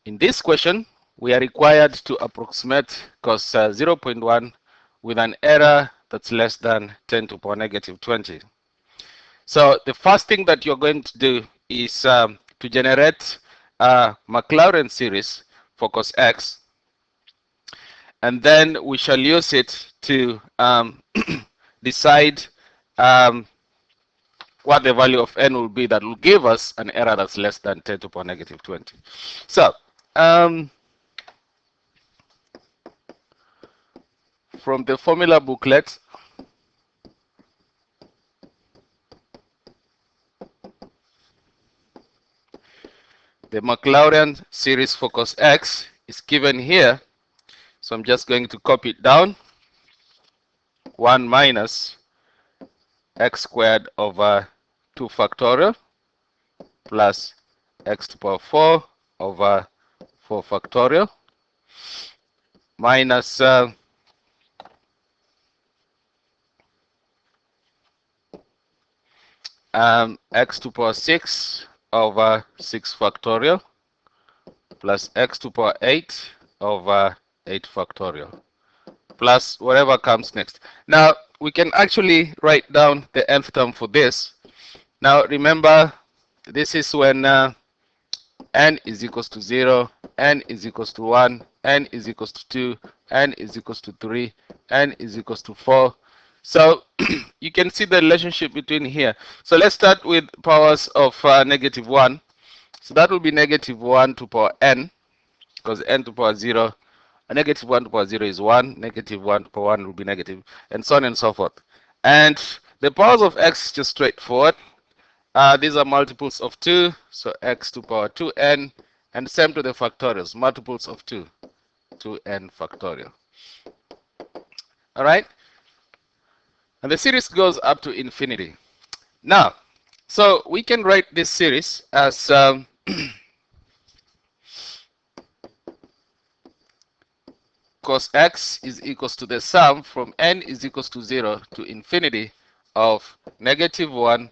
In this question, we are required to approximate cos 0.1 with an error that's less than 10 to the power negative 20. So the first thing that you're going to do is to generate a Maclaurin series for cos x, and then we shall use it to decide what the value of n will be that will give us an error that's less than 10 to the power negative 20. So from the formula booklet, the Maclaurin series for cos x is given here. So I'm just going to copy it down. 1 minus x squared over 2 factorial plus x to the power 4 over 4 factorial minus x to the power 6 over 6 factorial plus x to the power 8 over 8 factorial plus whatever comes next. Now we can actually write down the nth term for this. Now remember, this is when n is equals to 0, n is equals to 1, n is equals to 2, n is equals to 3, n is equals to 4. So you can see the relationship between here. So let's start with powers of negative 1. So that will be negative 1 to the power n, because n to the power 0, a negative 1 to the power 0 is 1, negative 1 to the power 1 will be negative, and so on and so forth. And the powers of x is just straightforward. These are multiples of 2, so x to the power 2n, and same to the factorials, multiples of 2, 2n factorial. All right? And the series goes up to infinity. Now, so we can write this series as cos x is equals to the sum from n is equals to 0 to infinity of negative 1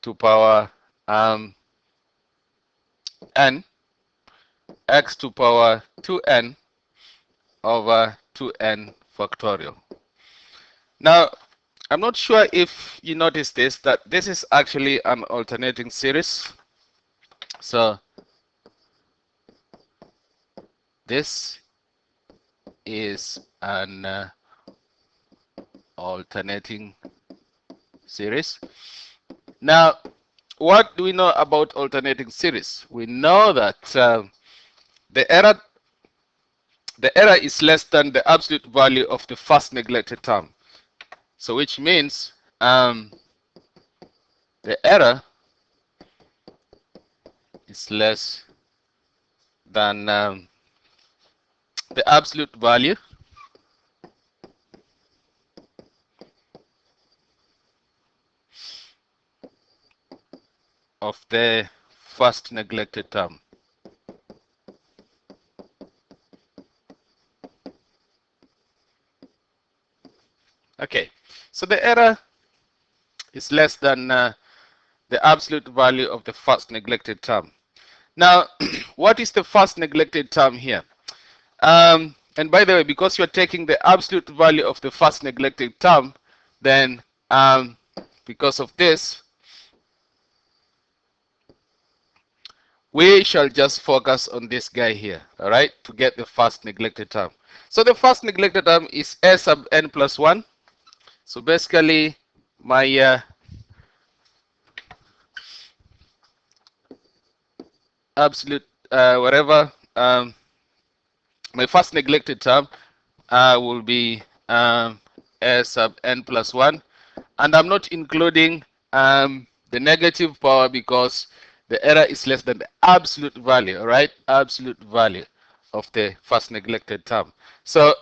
to power n, x to power 2n over 2n factorial. Now, I'm not sure if you notice this, that this is actually an alternating series. So this is an alternating series. Now, what do we know about alternating series? We know that the error is less than the absolute value of the first neglected term. So which means the error is less than the absolute value of the first neglected term. Okay, so the error is less than the absolute value of the first neglected term. Now, what is the first neglected term here? And by the way, because you're taking the absolute value of the first neglected term, then because of this, we shall just focus on this guy here, all right, to get the first neglected term. So the first neglected term is a sub n plus 1. So basically, my absolute whatever, my first neglected term will be a sub n plus 1, and I'm not including the negative power because the error is less than the absolute value, all right, absolute value of the first neglected term. So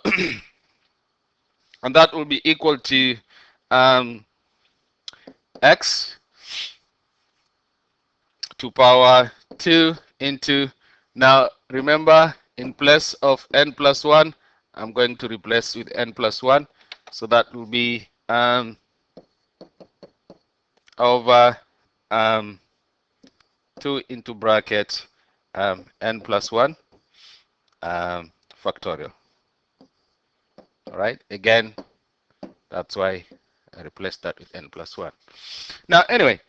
and that will be equal to x to power 2 into, now remember, in place of n plus 1, I'm going to replace with n plus 1. So that will be, over 2 into bracket n plus 1 factorial. All right, again, that's why I replaced that with n plus 1. Now, anyway,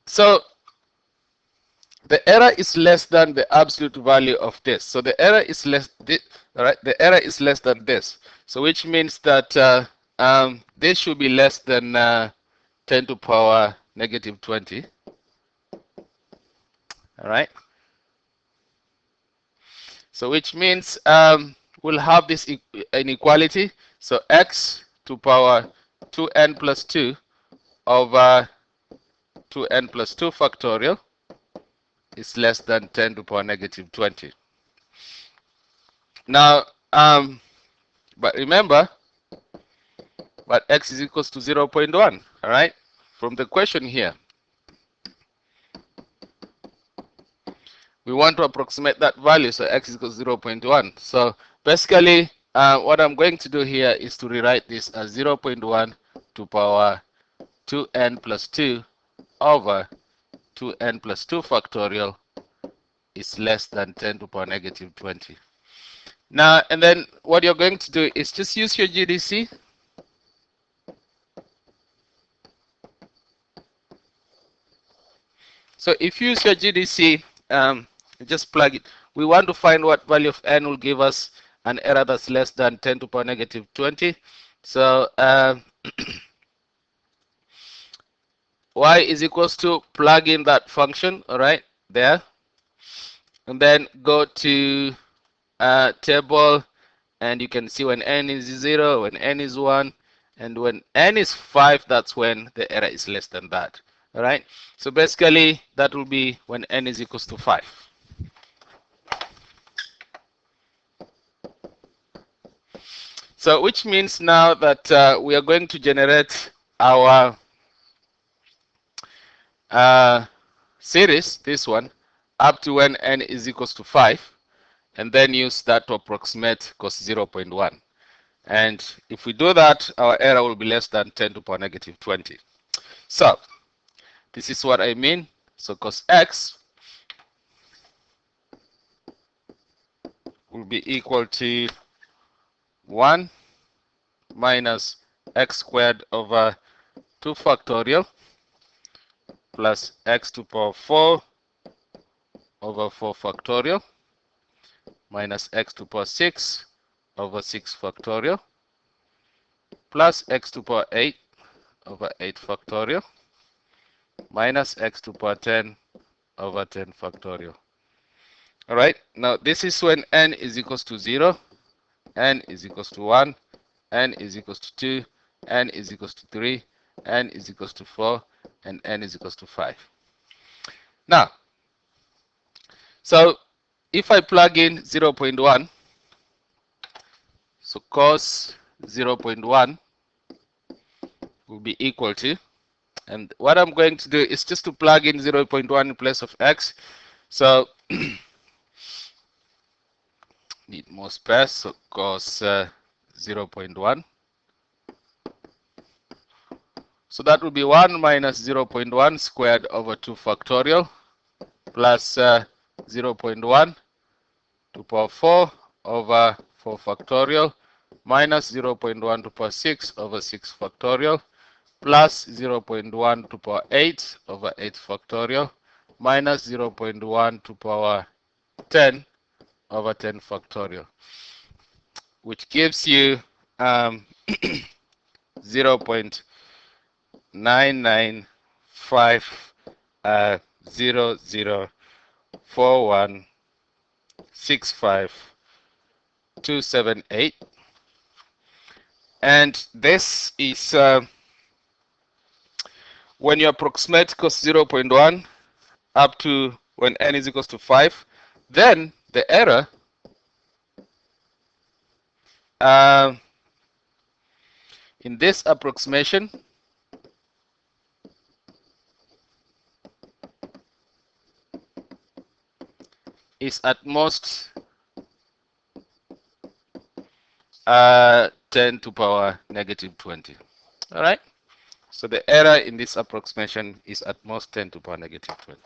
so the error is less than the absolute value of this. So the error is less, all right, the error is less than this. So which means that this should be less than 10 to power negative 20. All right. So which means we'll have this inequality. So x to power 2n plus 2 over 2n plus 2 factorial is less than 10 to power negative 20. Now, but remember, but x is equals to 0.1, all right? From the question here, we want to approximate that value, so x is equals to 0.1. So basically, what I'm going to do here is to rewrite this as 0.1 to power 2n plus 2 over 2n plus 2 factorial is less than 10 to power negative 20. Now, and then what you're going to do is just use your GDC. So if you use your GDC, just plug it. We want to find what value of n will give us an error that's less than 10 to power negative 20. So y is equals to plug in that function, all right, there. And then go to table, and you can see when n is 0, when n is 1, and when n is 5, that's when the error is less than that. All right. So basically, that will be when n is equals to 5. So which means now that we are going to generate our series, this one, up to when n is equals to 5, and then use that to approximate cos 0.1. And if we do that, our error will be less than 10 to the power negative 20. So this is what I mean. So cos x will be equal to 1 minus x squared over 2 factorial plus x to the power 4 over 4 factorial minus x to the power 6 over 6 factorial plus x to the power 8 over 8 factorial minus x to the power 10 over 10 factorial. All right, now this is when n is equals to 0, n is equals to 1, n is equals to 2, n is equals to 3, n is equals to 4, and n is equals to 5. Now, so if I plug in 0.1, so cos 0.1 will be equal to, and what I'm going to do is just to plug in 0.1 in place of x. So need more space, so cos 0.1. So that will be 1 minus 0.1 squared over 2 factorial plus 0.1 to the power 4 over 4 factorial minus 0.1 to the power 6 over 6 factorial plus 0.1 to the power 8 over 8 factorial minus 0.1 to the power 10 over 10 factorial, which gives you 0.995004165,278, and this is when you approximate cos 0.1 up to when n is equals to 5, then the error in this approximation is at most 10 to the power negative 20. All right. So the error in this approximation is at most 10 to the power negative 20.